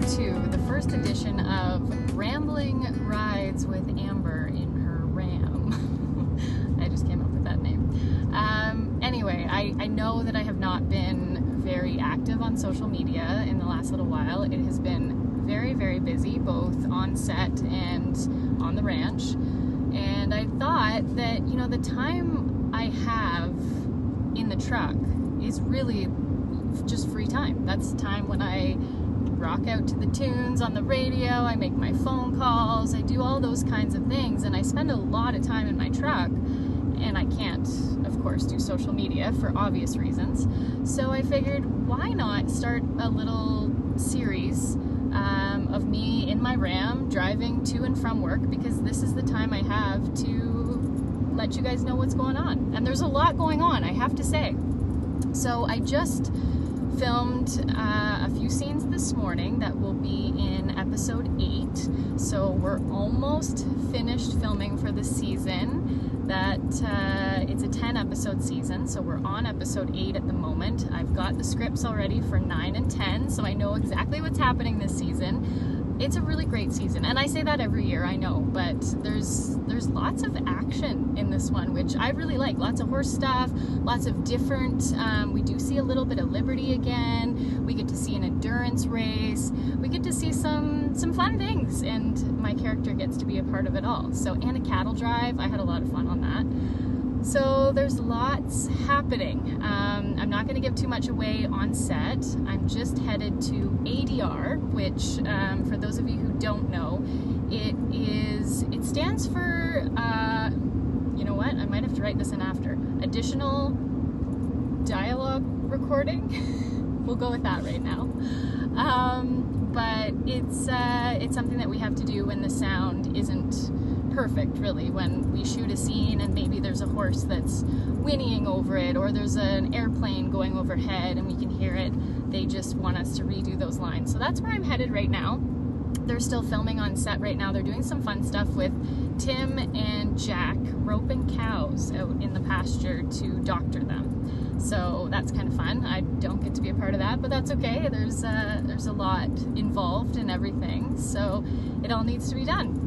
to the first edition of Ramblin Rides with Amber in her Ram. I just came up with that name. Anyway, I know that I have not been very active on social media in the last little while. It has been very, very busy, both on set and on the ranch. And I thought that, you know, the time I have in the truck is really just free time. That's the time when I rock out to the tunes on the radio, I make my phone calls, I do all those kinds of things, and I spend a lot of time in my truck, and I can't, of course, do social media for obvious reasons. So I figured, why not start a little series of me in my Ram driving to and from work, because this is the time I have to let you guys know what's going on. And there's a lot going on, I have to say. So I just filmed a few scenes this morning that will be in episode 8. So we're almost finished filming for the season. It's a 10 episode season, so we're on episode 8 at the moment. I've got the scripts already for 9 and 10, so I know exactly what's happening this season. It's a really great season, and I say that every year, I know, but there's lots of action in this one, which I really like. Lots of horse stuff, lots of different, we do see a little bit of Liberty again, we get to see an endurance race, we get to see some fun things, and my character gets to be a part of it all. So, and a cattle drive, I had a lot of fun on that. So there's lots happening. I'm not going to give too much away on set. I'm just headed to ADR, which for those of you who don't know, it stands for, you know what, I might have to write this in after, additional dialogue recording. We'll go with that right now. But it's something that we have to do when the sound isn't perfect, really, when we shoot a scene and maybe there's a horse that's whinnying over it, or there's an airplane going overhead and we can hear it. They just want us to redo those lines. So that's where I'm headed right now. They're still filming on set right now. They're doing some fun stuff with Tim and Jack roping cows out in the pasture to doctor them. So that's kind of fun. I don't get to be a part of that, but that's okay. There's a lot involved in everything, so it all needs to be done.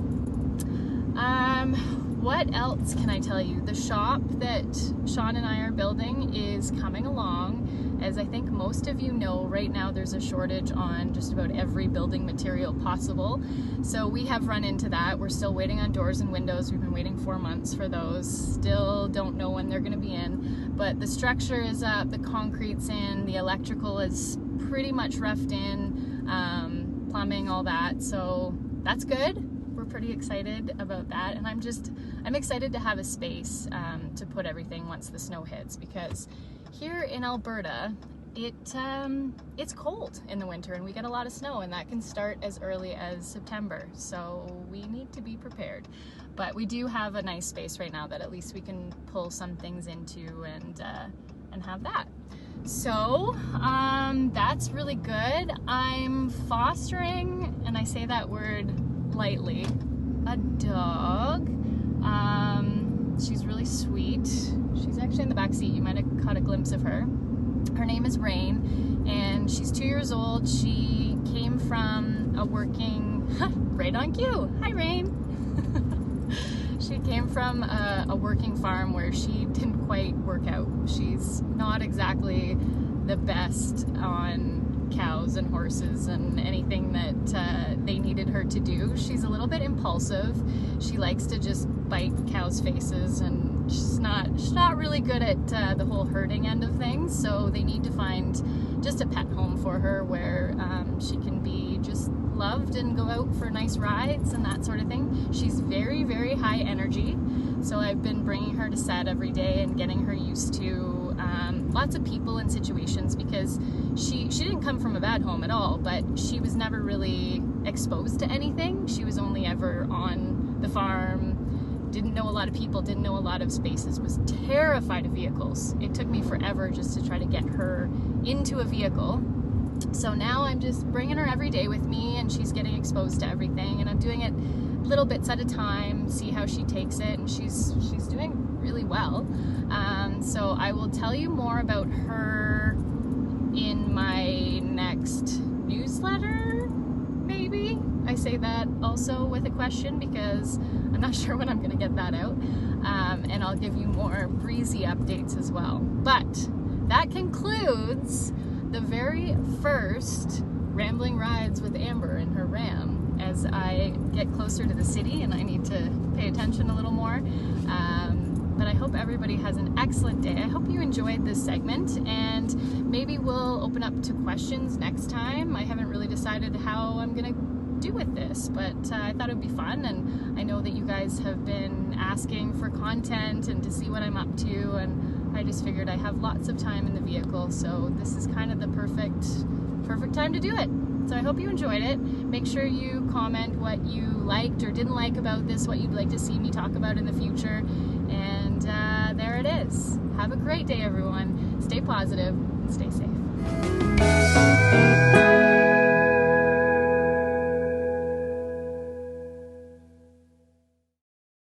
What else can I tell you? The shop that Sean and I are building is coming along. As I think most of you know, right now there's a shortage on just about every building material possible. So we have run into that. We're still waiting on doors and windows. We've been waiting 4 months for those. Still don't know when they're going to be in. But the structure is up, the concrete's in, the electrical is pretty much roughed in, plumbing, all that. So that's good. We're pretty excited about that, and I'm excited to have a space to put everything once the snow hits, because here in Alberta it's cold in the winter and we get a lot of snow, and that can start as early as September, so we need to be prepared. But we do have a nice space right now that at least we can pull some things into and have that. So that's really good. I'm fostering, and I say that word lightly, a dog. She's really sweet. She's actually in the back seat. You might have caught a glimpse of her. Her name is Rain, and she's 2 years old. She came from a working, right on cue. Hi, Rain. She came from a working farm where she didn't quite work out. She's not exactly the best on cows and horses and anything that they needed her to do. She's a little bit impulsive. She likes to just bite cows' faces, and she's not really good at the whole herding end of things. So they need to find just a pet home for her where she can be just loved and go out for nice rides and that sort of thing. She's very, very high energy. So I've been bringing her to set every day and getting her used to lots of people and situations, because she didn't come from a bad home at all, but she was never really exposed to anything. She was only ever on the farm, didn't know a lot of people, didn't know a lot of spaces, was terrified of vehicles. It took me forever just to try to get her into a vehicle. So now I'm just bringing her every day with me, and she's getting exposed to everything, and I'm doing it little bits at a time, see how she takes it, and she's doing really well. So I will tell you more about her in my next newsletter, say that also with a question, because I'm not sure when I'm going to get that out. And I'll give you more breezy updates as well. But that concludes the very first Rambling Rides with Amber in her Ram, as I get closer to the city and I need to pay attention a little more. But I hope everybody has an excellent day. I hope you enjoyed this segment, and maybe we'll open up to questions next time. I haven't really decided how I'm gonna do with this, but I thought it would be fun, and I know that you guys have been asking for content and to see what I'm up to, and I just figured I have lots of time in the vehicle, so this is kind of the perfect time to do it. So I hope you enjoyed it. Make sure you comment what you liked or didn't like about this, what you'd like to see me talk about in the future. And there it is. Have a great day, everyone. Stay positive and stay safe.